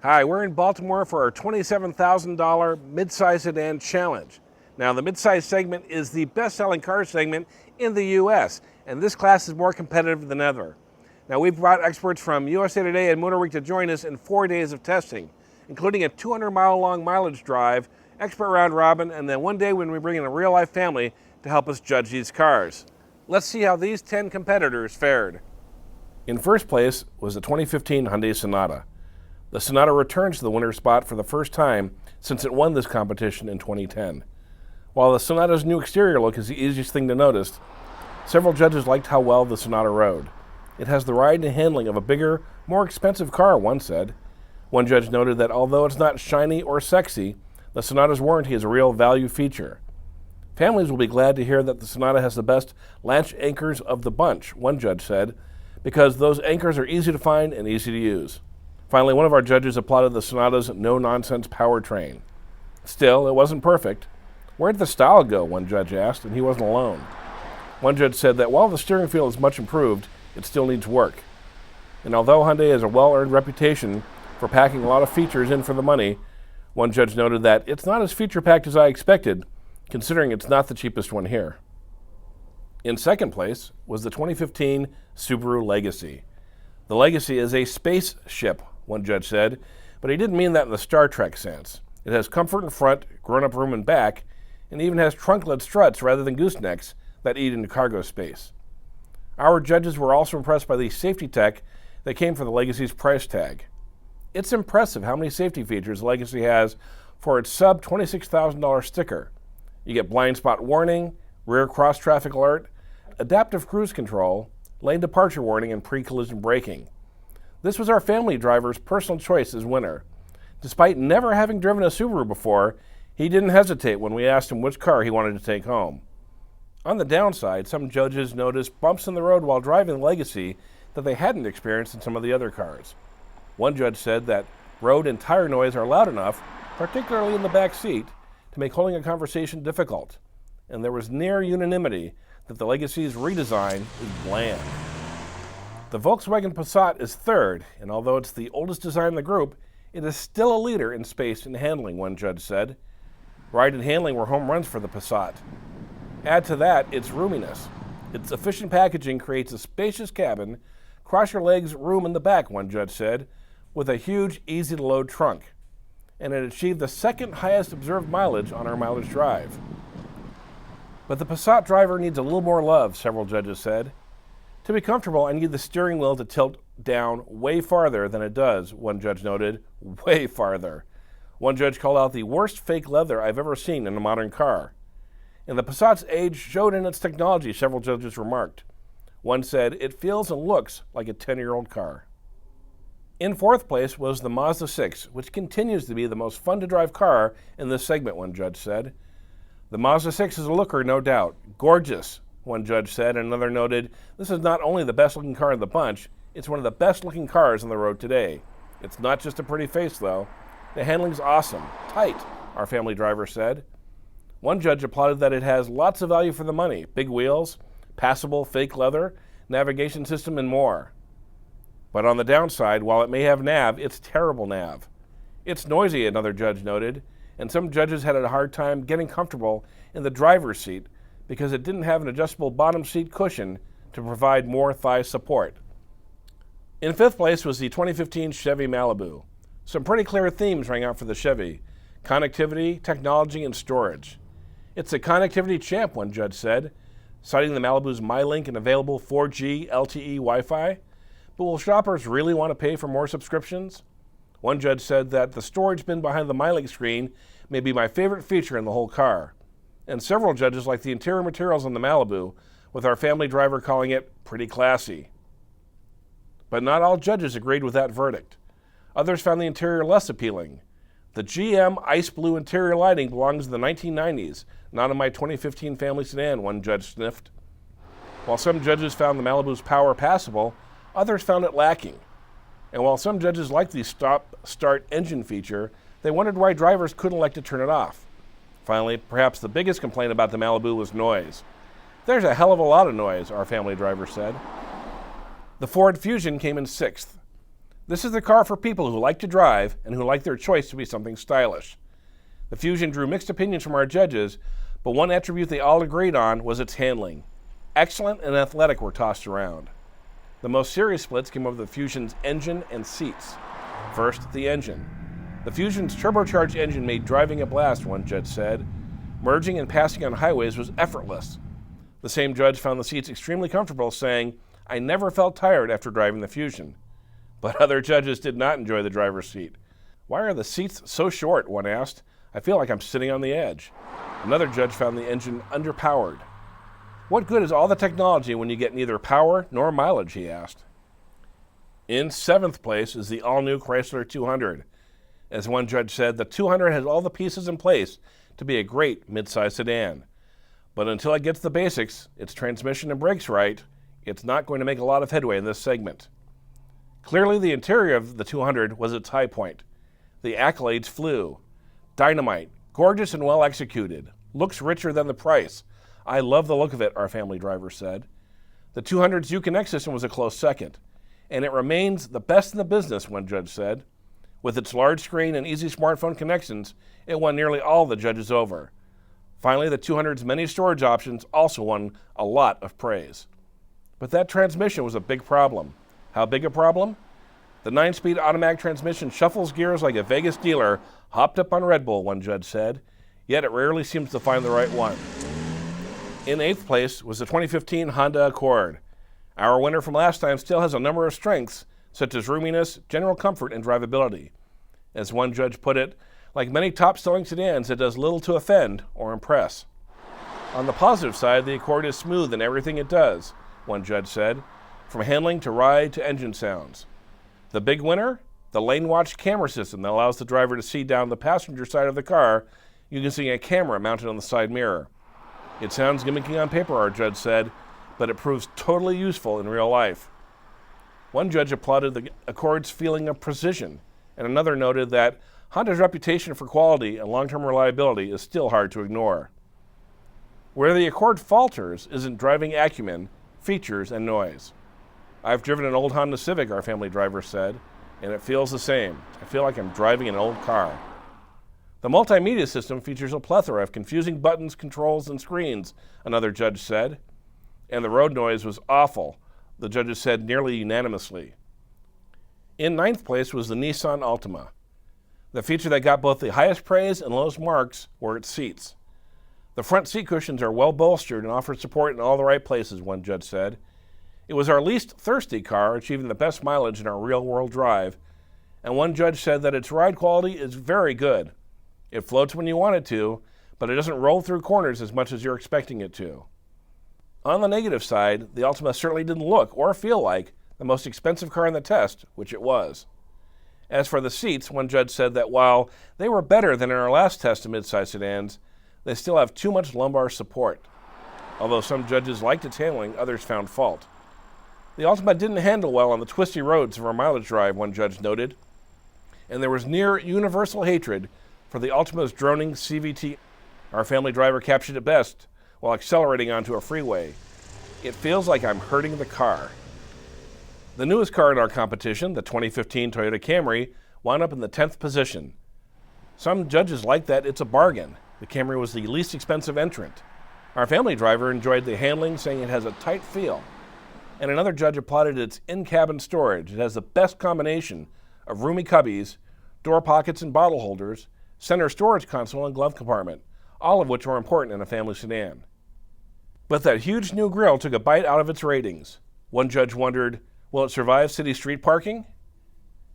Hi, we're in Baltimore for our $27,000 Midsize Sedan Challenge. Now, the midsize segment is the best-selling car segment in the U.S., and this class is more competitive than ever. Now, we've brought experts from USA Today and MotorWeek to join us in 4 days of testing, including a 200-mile-long mileage drive, expert round robin, and then one day when we bring in a real-life family to help us judge these cars. Let's see how these 10 competitors fared. In first place was the 2015 Hyundai Sonata. The Sonata returns to the winner's spot for the first time since it won this competition in 2010. While the Sonata's new exterior look is the easiest thing to notice, several judges liked how well the Sonata rode. It has the ride and handling of a bigger, more expensive car, one said. One judge noted that although it's not shiny or sexy, the Sonata's warranty is a real value feature. Families will be glad to hear that the Sonata has the best latch anchors of the bunch, one judge said, because those anchors are easy to find and easy to use. Finally, one of our judges applauded the Sonata's no-nonsense powertrain. Still, it wasn't perfect. Where'd the style go, one judge asked, and he wasn't alone. One judge said that while the steering feel is much improved, it still needs work. And although Hyundai has a well-earned reputation for packing a lot of features in for the money, one judge noted that it's not as feature-packed as I expected, considering it's not the cheapest one here. In second place was the 2015 Subaru Legacy. The Legacy is a spaceship, one judge said, but he didn't mean that in the Star Trek sense. It has comfort in front, grown-up room in back, and even has trunklet struts rather than goosenecks that eat into cargo space. Our judges were also impressed by the safety tech that came for the Legacy's price tag. It's impressive how many safety features the Legacy has for its sub-$26,000 sticker. You get blind spot warning, rear cross-traffic alert, adaptive cruise control, lane departure warning, and pre-collision braking. This was our family driver's personal choice as winner. Despite never having driven a Subaru before, he didn't hesitate when we asked him which car he wanted to take home. On the downside, some judges noticed bumps in the road while driving the Legacy that they hadn't experienced in some of the other cars. One judge said that road and tire noise are loud enough, particularly in the back seat, to make holding a conversation difficult. And there was near unanimity that the Legacy's redesign is bland. The Volkswagen Passat is third, and although it's the oldest design in the group, it is still a leader in space and handling, one judge said. Ride and handling were home runs for the Passat. Add to that its roominess. Its efficient packaging creates a spacious cabin, cross-your-legs room in the back, one judge said, with a huge, easy-to-load trunk. And it achieved the second highest observed mileage on our mileage drive. But the Passat driver needs a little more love, several judges said. To be comfortable, I need the steering wheel to tilt down way farther than it does, one judge noted. Way farther. One judge called out the worst fake leather I've ever seen in a modern car. And the Passat's age showed in its technology, several judges remarked. One said, it feels and looks like a 10-year-old car. In fourth place was the Mazda 6, which continues to be the most fun-to-drive car in this segment, one judge said. The Mazda 6 is a looker, no doubt. Gorgeous, one judge said, and another noted, this is not only the best-looking car in the bunch, it's one of the best-looking cars on the road today. It's not just a pretty face, though. The handling's awesome. Tight, our family driver said. One judge applauded that it has lots of value for the money. Big wheels, passable fake leather, navigation system, and more. But on the downside, while it may have nav, it's terrible nav. It's noisy, another judge noted, and some judges had a hard time getting comfortable in the driver's seat because it didn't have an adjustable bottom seat cushion to provide more thigh support. In fifth place was the 2015 Chevy Malibu. Some pretty clear themes rang out for the Chevy: connectivity, technology, and storage. It's a connectivity champ, one judge said, citing the Malibu's MyLink and available 4G LTE Wi-Fi. But will shoppers really want to pay for more subscriptions? One judge said that the storage bin behind the MyLink screen may be my favorite feature in the whole car. And several judges like the interior materials on the Malibu, with our family driver calling it pretty classy. But not all judges agreed with that verdict. Others found the interior less appealing. The GM ice blue interior lighting belongs in the 1990s, not in my 2015 family sedan, one judge sniffed. While some judges found the Malibu's power passable, others found it lacking. And while some judges liked the stop-start engine feature, they wondered why drivers couldn't elect to turn it off. Finally, perhaps the biggest complaint about the Malibu was noise. There's a hell of a lot of noise, our family driver said. The Ford Fusion came in sixth. This is the car for people who like to drive and who like their choice to be something stylish. The Fusion drew mixed opinions from our judges, but one attribute they all agreed on was its handling. Excellent and athletic were tossed around. The most serious splits came over the Fusion's engine and seats. First, the engine. The Fusion's turbocharged engine made driving a blast, one judge said. Merging and passing on highways was effortless. The same judge found the seats extremely comfortable, saying, "I never felt tired after driving the Fusion." But other judges did not enjoy the driver's seat. "Why are the seats so short?" one asked. "I feel like I'm sitting on the edge." Another judge found the engine underpowered. "What good is all the technology when you get neither power nor mileage?" he asked. In 7th place is the all-new Chrysler 200. As one judge said, the 200 has all the pieces in place to be a great midsize sedan. But until it gets the basics, its transmission and brakes right, it's not going to make a lot of headway in this segment. Clearly, the interior of the 200 was its high point. The accolades flew. Dynamite, gorgeous and well executed, looks richer than the price. "I love the look of it," our family driver said. The 200's Uconnect system was a close second, and it remains the best in the business, one judge said. With its large screen and easy smartphone connections, it won nearly all the judges over. Finally, the 200's many storage options also won a lot of praise. But that transmission was a big problem. How big a problem? The 9-speed automatic transmission shuffles gears like a Vegas dealer hopped up on Red Bull, one judge said, yet it rarely seems to find the right one. In 8th place was the 2015 Honda Accord. Our winner from last time still has a number of strengths, such as roominess, general comfort, and drivability. As one judge put it, like many top-selling sedans, it does little to offend or impress. On the positive side, the Accord is smooth in everything it does, one judge said, from handling to ride to engine sounds. The big winner? The lane watch camera system that allows the driver to see down the passenger side of the car using a camera mounted on the side mirror. It sounds gimmicky on paper, our judge said, but it proves totally useful in real life. One judge applauded the Accord's feeling of precision, and another noted that Honda's reputation for quality and long-term reliability is still hard to ignore. Where the Accord falters is in driving acumen, features, and noise. "I've driven an old Honda Civic," our family driver said, "and it feels the same. I feel like I'm driving an old car." The multimedia system features a plethora of confusing buttons, controls, and screens, another judge said. And the road noise was awful, the judges said nearly unanimously. In 9th place was the Nissan Altima. The feature that got both the highest praise and lowest marks were its seats. The front seat cushions are well bolstered and offer support in all the right places, one judge said. It was our least thirsty car, achieving the best mileage in our real-world drive, and one judge said that its ride quality is very good. It floats when you want it to, but it doesn't roll through corners as much as you're expecting it to. On the negative side, the Altima certainly didn't look or feel like the most expensive car in the test, which it was. As for the seats, one judge said that while they were better than in our last test of midsize sedans, they still have too much lumbar support. Although some judges liked its handling, others found fault. The Altima didn't handle well on the twisty roads of our mileage drive, one judge noted, and there was near universal hatred for the Altima's droning CVT. Our family driver captured it best while accelerating onto a freeway. "It feels like I'm hurting the car." The newest car in our competition, the 2015 Toyota Camry, wound up in the 10th position. Some judges like that it's a bargain. The Camry was the least expensive entrant. Our family driver enjoyed the handling, saying it has a tight feel. And another judge applauded its in-cabin storage. It has the best combination of roomy cubbies, door pockets and bottle holders, center storage console and glove compartment, all of which are important in a family sedan. But that huge new grille took a bite out of its ratings. One judge wondered, will it survive city street parking?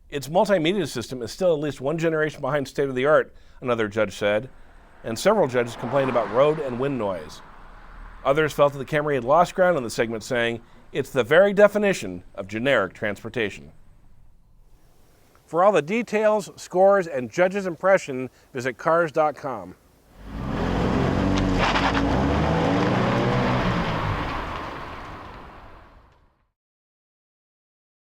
Its multimedia system is still at least one generation behind state-of-the-art, another judge said, and several judges complained about road and wind noise. Others felt that the Camry had lost ground in the segment, saying, it's the very definition of generic transportation. For all the details, scores, and judges' impression, visit Cars.com.